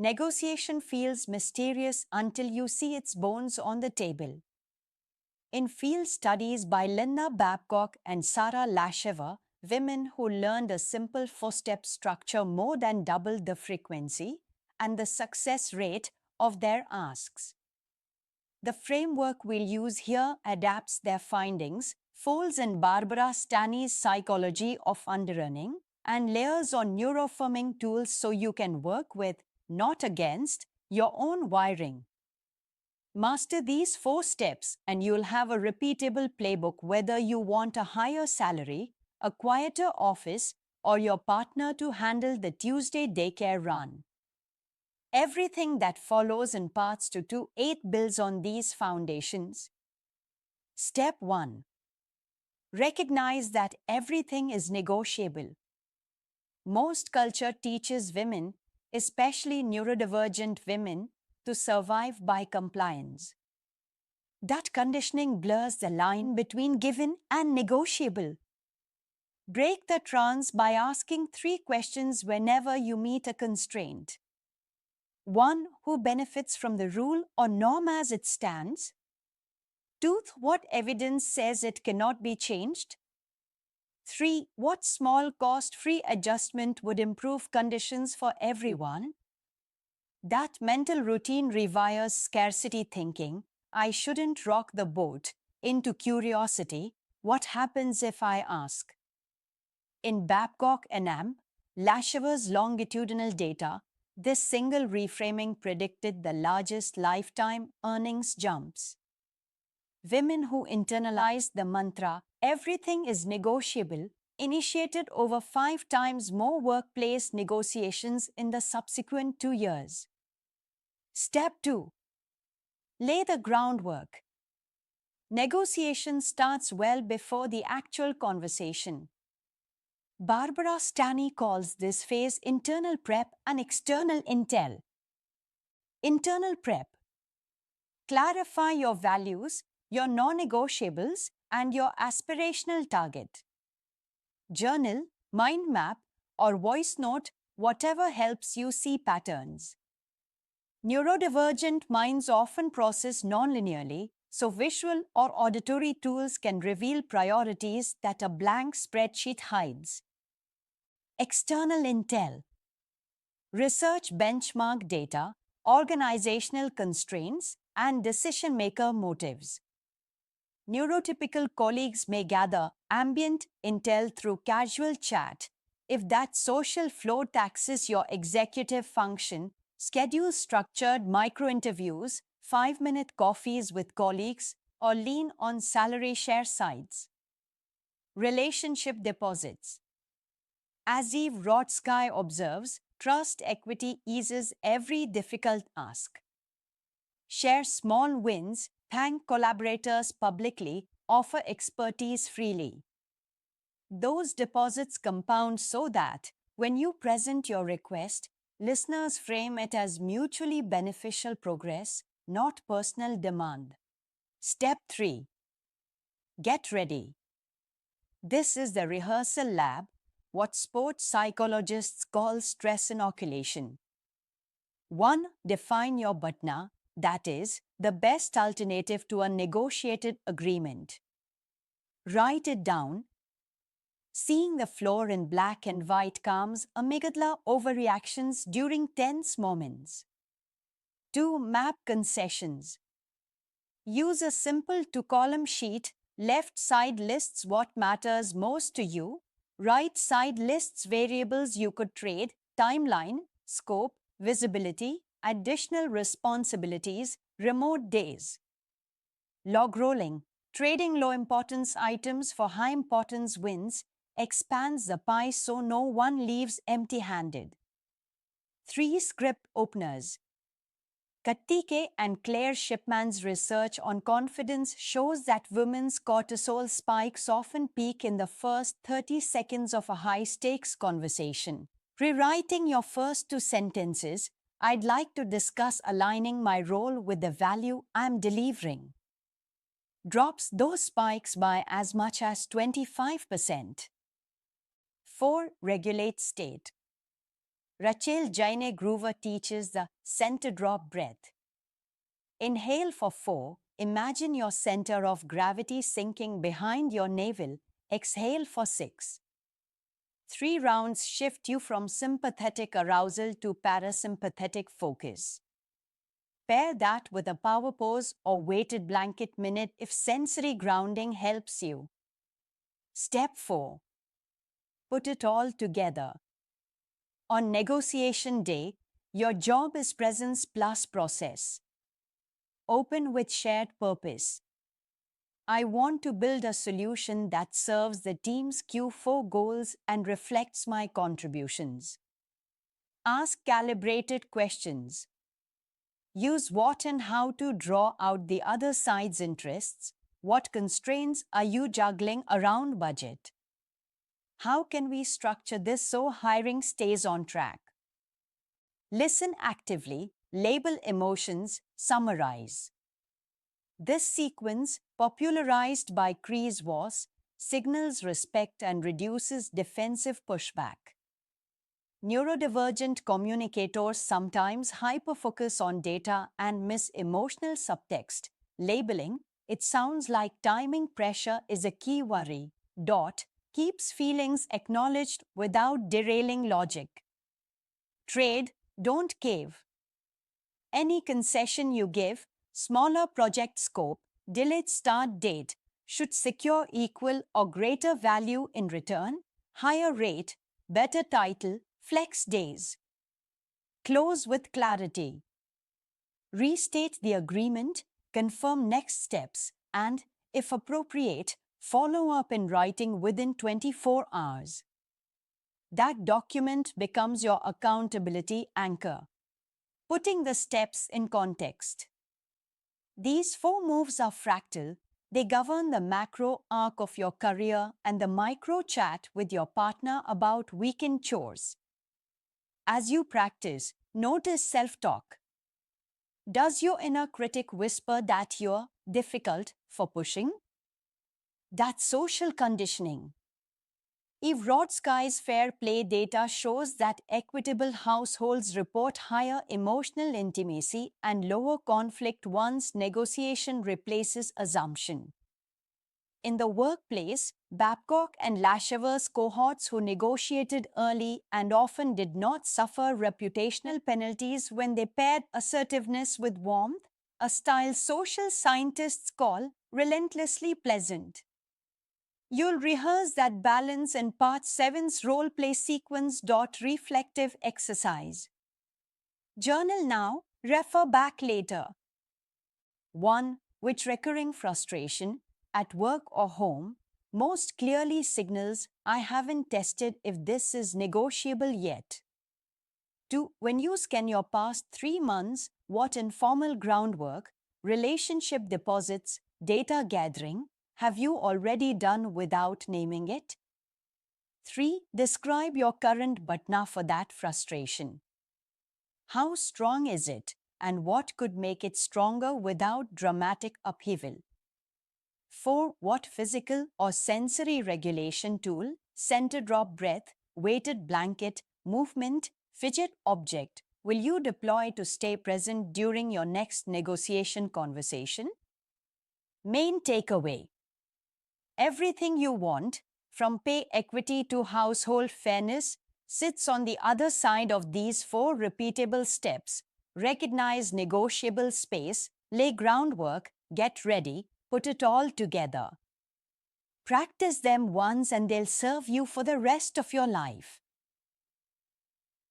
Negotiation feels mysterious until you see its bones on the table. In field studies by Linda Babcock and Sarah Lasheva, women who learned a simple four-step structure more than doubled the frequency and the success rate of their asks. The framework we'll use here adapts their findings, folds in Barbara Stanny's psychology of underearning, and layers on neuroforming tools so you can work with, not against, your own wiring. Master these 4 steps and you'll have a repeatable playbook whether you want a higher salary, a quieter office, or your partner to handle the Tuesday daycare run. Everything that follows in parts 2 to 8 builds on these foundations. Step 1. Recognize that everything is negotiable. Most culture teaches women, especially neurodivergent women, to survive by compliance. That conditioning blurs the line between given and negotiable. Break the trance by asking 3 questions whenever you meet a constraint. 1. Who benefits from the rule or norm as it stands? 2. What evidence says it cannot be changed? 3. What small cost-free adjustment would improve conditions for everyone? That mental routine rewires scarcity thinking, I shouldn't rock the boat, into curiosity, what happens if I ask? In Babcock and Lashever's longitudinal data, this single reframing predicted the largest lifetime earnings jumps. Women who internalized the mantra, everything is negotiable, initiated over 5 times more workplace negotiations in the subsequent 2 years. Step 2. Lay the groundwork. Negotiation starts well before the actual conversation. Barbara Stanny calls this phase internal prep and external intel. Internal prep. Clarify your values, your non-negotiables, and your aspirational target. Journal, mind map, or voice note whatever helps you see patterns. Neurodivergent minds often process non-linearly, so visual or auditory tools can reveal priorities that a blank spreadsheet hides. External intel. Research benchmark data, organizational constraints, and decision-maker motives. Neurotypical colleagues may gather ambient intel through casual chat. If that social flow taxes your executive function, schedule structured micro-interviews, 5-minute coffees with colleagues, or lean on salary share sites. Relationship deposits. Aziv Rodsky observes, trust equity eases every difficult ask. Share small wins, thank collaborators publicly, offer expertise freely. Those deposits compound so that, when you present your request, listeners frame it as mutually beneficial progress, not personal demand. Step 3. Get ready. This is the rehearsal lab, what sports psychologists call stress inoculation. 1. Define your BATNA, that is, the best alternative to a negotiated agreement. Write it down. Seeing the floor in black and white calms amygdala overreactions during tense moments. 2. Map concessions. Use a simple 2-column sheet. Left side lists what matters most to you. Right side lists variables you could trade, timeline, scope, visibility, additional responsibilities, remote days. Log rolling. Trading low-importance items for high-importance wins expands the pie so no one leaves empty-handed. 3. Script openers. Kattike and Claire Shipman's research on confidence shows that women's cortisol spikes often peak in the first 30 seconds of a high-stakes conversation. Rewriting your first 2 sentences, I'd like to discuss aligning my role with the value I'm delivering. Drops those spikes by as much as 25%. 4. Regulate state. Rachel Jaine Groover teaches the center drop breath. Inhale for 4. Imagine your center of gravity sinking behind your navel. Exhale for 6. 3 rounds shift you from sympathetic arousal to parasympathetic focus. Pair that with a power pose or weighted blanket minute if sensory grounding helps you. Step 4. Put it all together. On negotiation day, your job is presence plus process. Open with shared purpose. I want to build a solution that serves the team's Q4 goals and reflects my contributions. Ask calibrated questions. Use what and how to draw out the other side's interests. What constraints are you juggling around budget? How can we structure this so hiring stays on track? Listen actively, label emotions, summarize. This sequence, popularized by Chris Voss, signals respect and reduces defensive pushback. Neurodivergent communicators sometimes hyperfocus on data and miss emotional subtext. Labeling, it sounds like timing pressure is a key worry. Keeps feelings acknowledged without derailing logic. Trade, don't cave. Any concession you give, smaller project scope, delayed start date, should secure equal or greater value in return, higher rate, better title, flex days. Close with clarity. Restate the agreement, confirm next steps, and, if appropriate, follow up in writing within 24 hours. That document becomes your accountability anchor. Putting the steps in context. These 4 moves are fractal. They govern the macro arc of your career and the micro chat with your partner about weekend chores. As you practice, notice self-talk. Does your inner critic whisper that you're difficult for pushing? That's social conditioning. Eve Rodsky's fair play data shows that equitable households report higher emotional intimacy and lower conflict once negotiation replaces assumption. In the workplace, Babcock and Lashever's cohorts who negotiated early and often did not suffer reputational penalties when they paired assertiveness with warmth, a style social scientists call relentlessly pleasant. You'll rehearse that balance in Part 7's role play sequence. Reflective exercise. Journal now, refer back later. 1. Which recurring frustration, at work or home, most clearly signals I haven't tested if this is negotiable yet? 2. When you scan your past 3 months, what informal groundwork, relationship deposits, data gathering, have you already done without naming it? 3. Describe your current batna for that frustration. How strong is it, and what could make it stronger without dramatic upheaval? 4. What physical or sensory regulation tool, center drop breath, weighted blanket, movement, fidget object will you deploy to stay present during your next negotiation conversation? Main takeaway. Everything you want, from pay equity to household fairness, sits on the other side of these 4 repeatable steps. Recognize negotiable space, lay groundwork, get ready, put it all together. Practice them once and they'll serve you for the rest of your life.